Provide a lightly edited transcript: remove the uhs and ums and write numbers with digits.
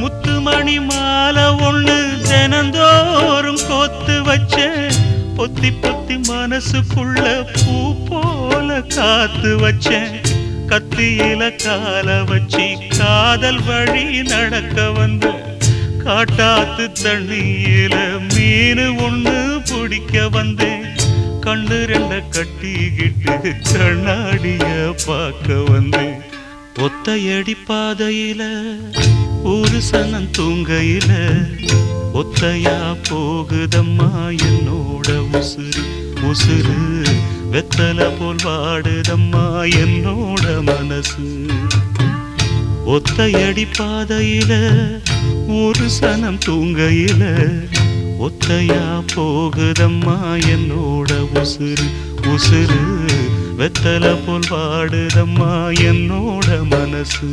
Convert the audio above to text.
முத்துமணி மாலை ஒண்ணு தினந்தோறும் கோத்து வச்ச பொத்தி பொத்தி மனசுக்குள்ள பூ போல காத்து வச்சேன் கத்தியில கால வச்சி காதல் வழி நடக்க வந்த காட்டாத்து தண்ணியில மீன் ஒண்ணு பிடிக்க வந்தேன் கண்ணு ரெண்ட கட்டிக்கிட்டு கண்ணாடிய பார்க்க வந்தேன் ஒத்தையடி பாதையில ஒரு சனம் தூங்கையில ஒத்தையா போகுதம்மா என்னோட உசுறு உசுறு வெத்தல போல் வாடுதம்மா என்னோட மனசு ஒத்தையடி பாதையில ஒரு சனம் தூங்கையில ஒத்தையா போகுதம்மா என்னோட உசுறு உசுறு வெத்தல போல் வாடுதம்மா என்னோட மனசு